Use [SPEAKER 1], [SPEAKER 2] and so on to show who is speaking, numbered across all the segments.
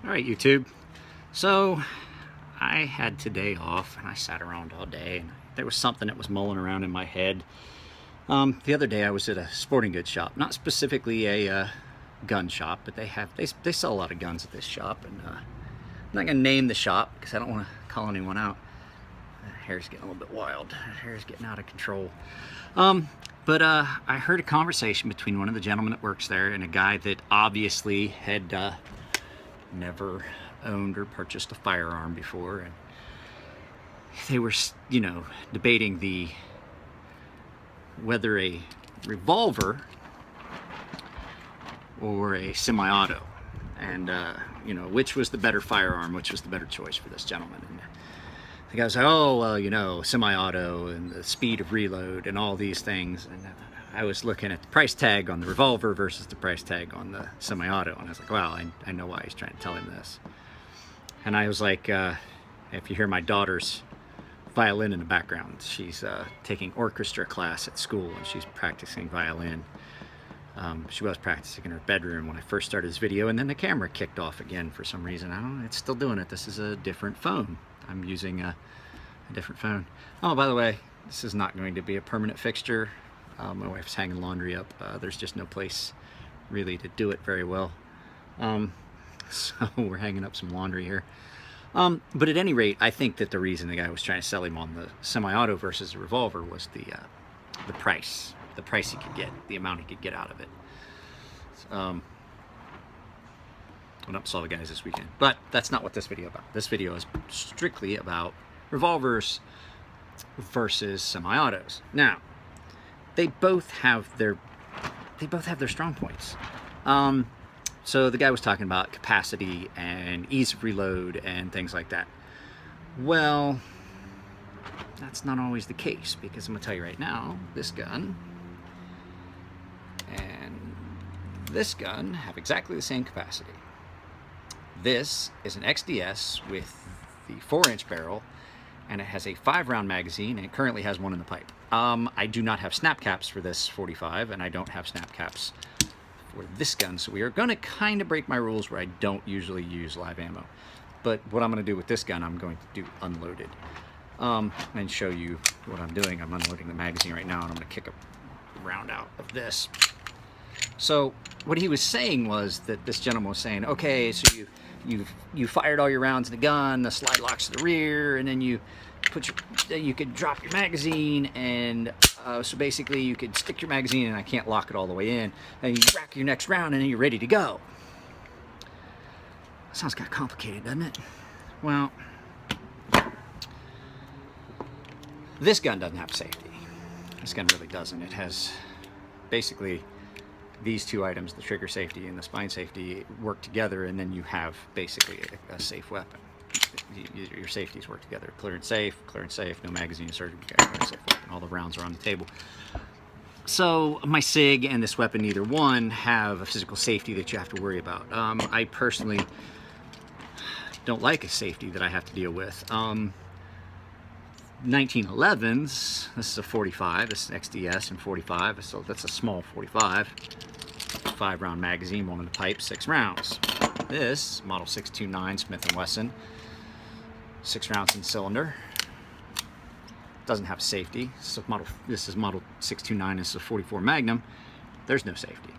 [SPEAKER 1] All right, YouTube. So I had today off and I sat around all day and there was something that was mulling around in my head. The other day I was at a sporting goods shop, not specifically a gun shop, but they sell a lot of guns at this shop, and I'm not gonna name the shop because I don't want to call anyone out. Hair's getting a little bit wild. Hair's getting out of control. But I heard a conversation between one of the gentlemen that works there and a guy that obviously had never owned or purchased a firearm before, and they were, debating whether a revolver or a semi-auto, and which was the better firearm, which was the better choice for this gentleman. And the guy was like, oh, well, semi-auto and the speed of reload and all these things. And I was looking at the price tag on the revolver versus the price tag on the semi-auto, and I was like, wow, I know why he's trying to tell him this. And I was like, if you hear my daughter's violin in the background, she's taking orchestra class at school and she's practicing violin. She was practicing in her bedroom when I first started this video, and then the camera kicked off again for some reason. I don't know, it's still doing it. This is a different phone. I'm using a different phone. Oh, by the way, this is not going to be a permanent fixture. My wife's hanging laundry up. There's just no place really to do it very well. So we're hanging up some laundry here. But at any rate, I think that the reason the guy was trying to sell him on the semi-auto versus the revolver was the price he could get, the amount he could get out of it. Went up and saw the guys this weekend, but that's not what this video is about. This video is strictly about revolvers versus semi-autos. Now, they both have their strong points. So the guy was talking about capacity and ease of reload and things like that. Well, that's not always the case, because I'm gonna tell you right now, this gun and this gun have exactly the same capacity. This is an XDS with the 4-inch barrel, and it has a 5-round magazine, and it currently has one in the pipe. I do not have snap caps for this 45, and I don't have snap caps for this gun, so we are going to kind of break my rules where I don't usually use live ammo. But what I'm going to do with this gun, I'm going to do unloaded, and show you what I'm doing. I'm unloading the magazine right now, and I'm going to kick a round out of this. So what he was saying was that this gentleman was saying, okay, so you fired all your rounds in the gun, the slide locks to the rear, and then you could drop your magazine, and so basically you could stick your magazine, and I can't lock it all the way in, and you rack your next round, and then you're ready to go. Sounds kind of complicated, doesn't it? Well, this gun doesn't have safety. This gun really doesn't. It has basically these two items, the trigger safety and the spine safety, work together, and then you have basically a safe weapon. Your safeties work together. Clear and safe, no magazine inserted, safe weapon. All the rounds are on the table. So my SIG and this weapon, neither one have a physical safety that you have to worry about. I personally don't like a safety that I have to deal with. 1911s, this is a 45, this is an XDS and 45, so that's a small 45. 5-round magazine, one in the pipe, 6 rounds. This, model 629 Smith & Wesson, 6 rounds in cylinder. Doesn't have safety. This is model 629, this is a 44 Magnum. There's no safety.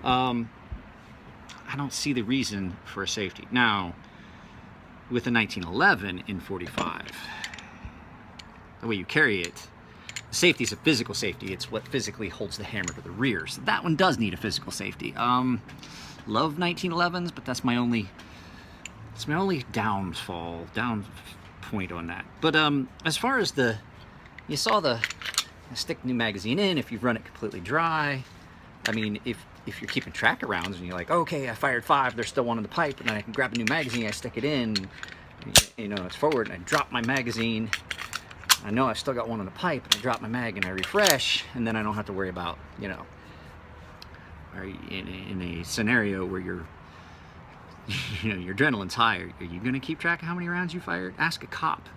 [SPEAKER 1] I don't see the reason for a safety. Now, with a 1911 in 45, the way you carry it, the safety is a physical safety. It's what physically holds the hammer to the rear. So that one does need a physical safety. Love 1911s, but that's my only down point on that. But as far as you saw the stick new magazine in, if you've run it completely dry, I mean, if you're keeping track of rounds and you're like, okay, I fired 5, there's still one in the pipe, and then I can grab a new magazine, I stick it in, it's forward, and I drop my magazine. I know I've still got one in the pipe, and I drop my mag and I refresh, and then I don't have to worry about, in a scenario where your adrenaline's high, are you going to keep track of how many rounds you fired? Ask a cop.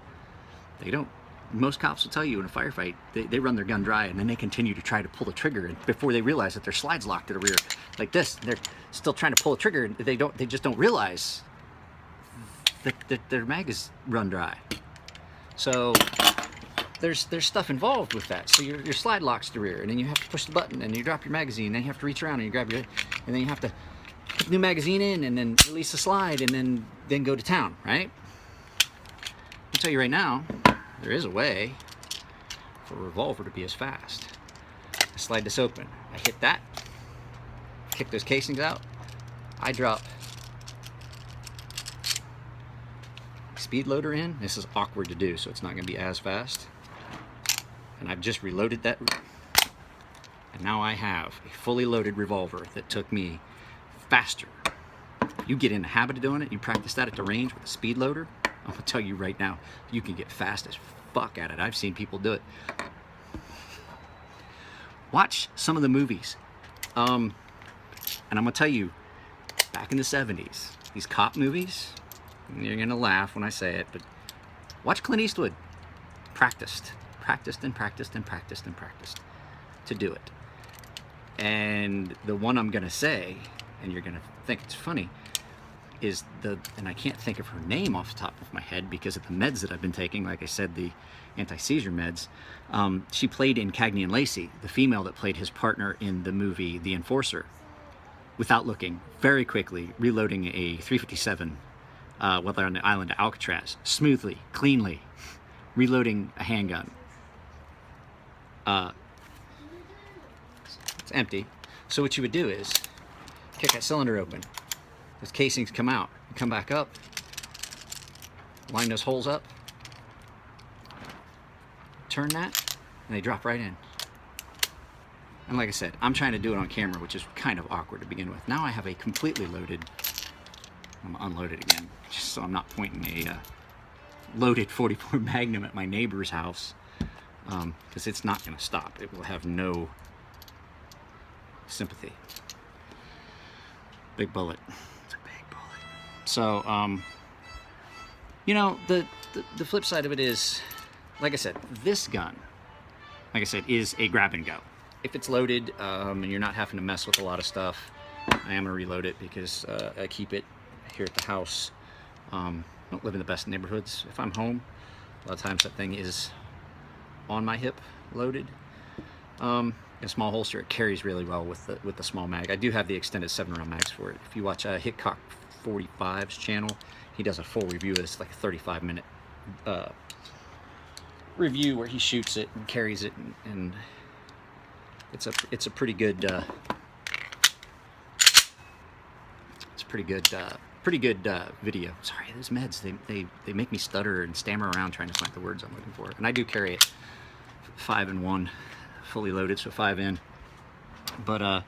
[SPEAKER 1] They don't most cops will tell you in a firefight, they run their gun dry and then they continue to try to pull the trigger, and before they realize that their slide's locked to the rear like this, they're still trying to pull the trigger, and they just don't realize that their mag is run dry. So there's stuff involved with that. So your slide locks the rear, and then you have to push the button, and you drop your magazine, then you have to reach around and you grab your, and then you have to put the new magazine in, and then release the slide, and then go to town, right? I'll tell you right now, there is a way for a revolver to be as fast. I slide this open, I hit that, kick those casings out, I drop speed loader in. This is awkward to do, so it's not going to be as fast. And I've just reloaded that, and now I have a fully loaded revolver that took me faster. You get in the habit of doing it, you practice that at the range with a speed loader, I'm going to tell you right now, you can get fast as fuck at it. I've seen people do it. Watch some of the movies. And I'm going to tell you, back in the 70s, these cop movies, you're going to laugh when I say it, but watch Clint Eastwood. Practiced and practiced and practiced and practiced to do it. And the one I'm going to say, and you're going to think it's funny, is and I can't think of her name off the top of my head because of the meds that I've been taking, like I said, the anti-seizure meds. She played in Cagney and Lacey, the female that played his partner in the movie The Enforcer, without looking, very quickly, reloading a 357 while they're on the island of Alcatraz, smoothly, cleanly, reloading a handgun. It's empty. So what you would do is kick that cylinder open. Those casings come out, come back up, line those holes up, turn that, and they drop right in. And like I said, I'm trying to do it on camera, which is kind of awkward to begin with. Now I have a completely loaded, I'm gonna unload it again, just so I'm not pointing a loaded 44 Magnum at my neighbor's house, because it's not gonna stop. It will have no sympathy. Big bullet. It's a big bullet. So, you know, the flip side of it is, like I said, this gun, like I said, is a grab and go. If it's loaded and you're not having to mess with a lot of stuff, I am gonna reload it because I keep it here at the house. Don't live in the best neighborhoods. If I'm home, a lot of times that thing is on my hip loaded. In a small holster, it carries really well with the small mag. I do have the extended 7-round mags for it. If you watch Hitcock 45's channel, he does a full review of this, like a 35-minute review where he shoots it and carries it, and it's a pretty good video. Sorry, those meds, they make me stutter and stammer around trying to find the words I'm looking for. And I do carry it 5-in-1, fully loaded, so 5 in. But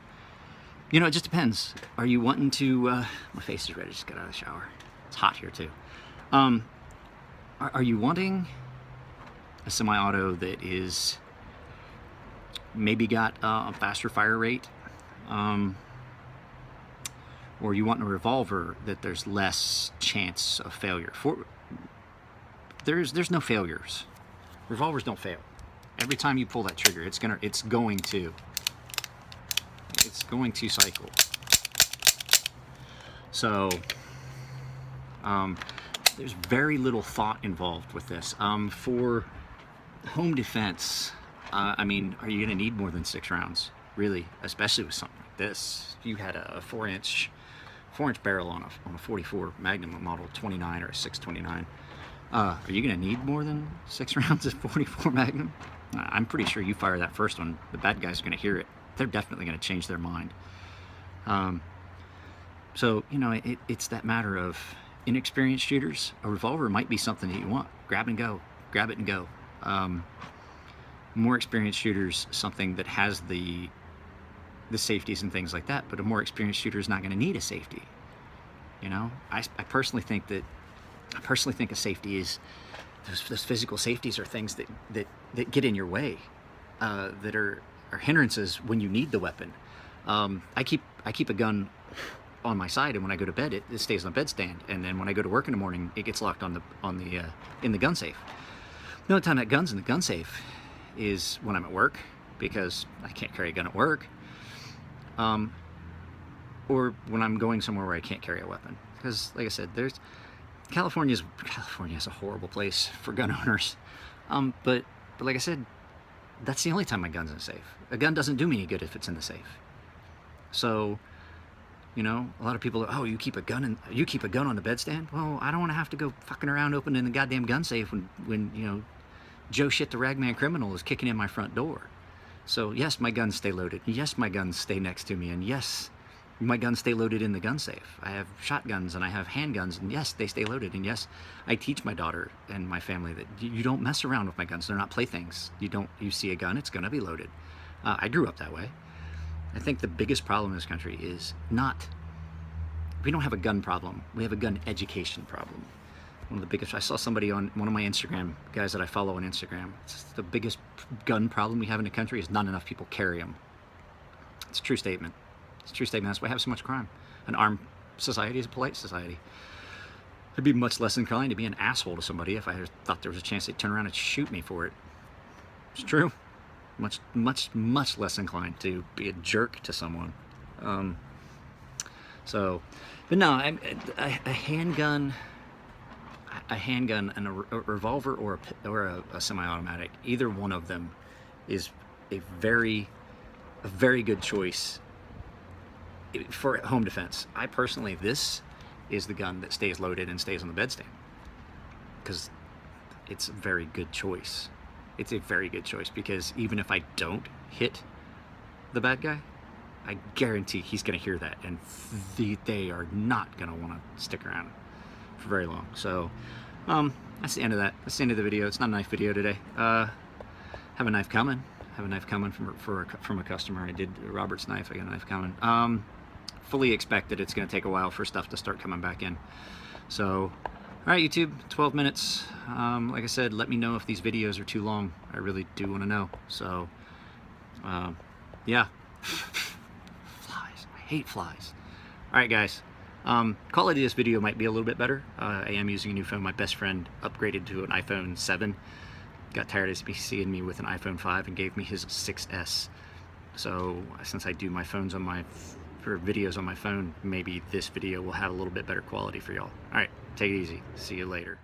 [SPEAKER 1] you know, it just depends. Are you wanting to? My face is ready. Just got out of the shower. It's hot here too. Are you wanting a semi-auto that is maybe got a faster fire rate? Or you want a revolver that there's less chance of failure? There's no failures. Revolvers don't fail. Every time you pull that trigger, it's going to cycle. So there's very little thought involved with this. For home defense, I mean, are you going to need more than 6 rounds? Really, especially with something like this. If you had a 4-inch barrel on a 44 Magnum model 29 or a 629, are you going to need more than 6 rounds of 44 Magnum? I'm pretty sure you fire that first one, the bad guys are going to hear it. They're definitely going to change their mind. So, you know, it's that matter of inexperienced shooters. A revolver might be something that you want. Grab and go. Grab it and go. More experienced shooters, something that has the safeties and things like that, but a more experienced shooter is not going to need a safety. You know, I personally think a safety is those physical safeties are things that get in your way, that are hindrances when you need the weapon. I keep a gun on my side, and when I go to bed, it stays on the bedstand, and then when I go to work in the morning, it gets locked in the gun safe. The only time that gun's in the gun safe is when I'm at work, because I can't carry a gun at work, or when I'm going somewhere where I can't carry a weapon. Because, like I said, California's a horrible place for gun owners. But like I said, that's the only time my gun's in the safe. A gun doesn't do me any good if it's in the safe. So, you know, a lot of people are, oh, you keep a gun on the bedstand? Well, I don't want to have to go fucking around opening the goddamn gun safe when you know, Joe shit the ragman criminal is kicking in my front door. So yes, my guns stay loaded. Yes, my guns stay next to me, and yes, my guns stay loaded in the gun safe. I have shotguns and I have handguns, and yes, they stay loaded. And yes, I teach my daughter and my family that you don't mess around with my guns. They're not playthings. You see a gun, it's gonna be loaded. I grew up that way. I think the biggest problem in this country is we don't have a gun problem. We have a gun education problem. One of the biggest, I saw somebody on one of my Instagram, guys that I follow on Instagram, it's the biggest gun problem we have in the country is not enough people carry them. It's a true statement. It's a true statement. That's why we have so much crime. An armed society is a polite society. I'd be much less inclined to be an asshole to somebody if I thought there was a chance they'd turn around and shoot me for it. It's true. Much less inclined to be a jerk to someone. But no, a handgun and a revolver or a semi-automatic, either one of them is a very good choice for home defense. I personally, this is the gun that stays loaded and stays on the bedstand because it's a very good choice. It's a very good choice because even if I don't hit the bad guy, I guarantee he's going to hear that, and they are not going to want to stick around for very long. So that's the end of that. That's the end of the video. It's not a knife video today. Have a knife coming. Have a knife coming from a customer. I did Robert's knife. I got a knife coming. Fully expect that it's going to take a while for stuff to start coming back in. So, all right, YouTube, 12 minutes. Like I said, let me know if these videos are too long. I really do want to know. So, yeah. Flies. I hate flies. All right, guys. Quality of this video might be a little bit better. I am using a new phone. My best friend upgraded to an iPhone 7. Got tired of seeing me with an iPhone 5 and gave me his 6S. So since I do my phones for videos on my phone, maybe this video will have a little bit better quality for y'all. All right, take it easy. See you later.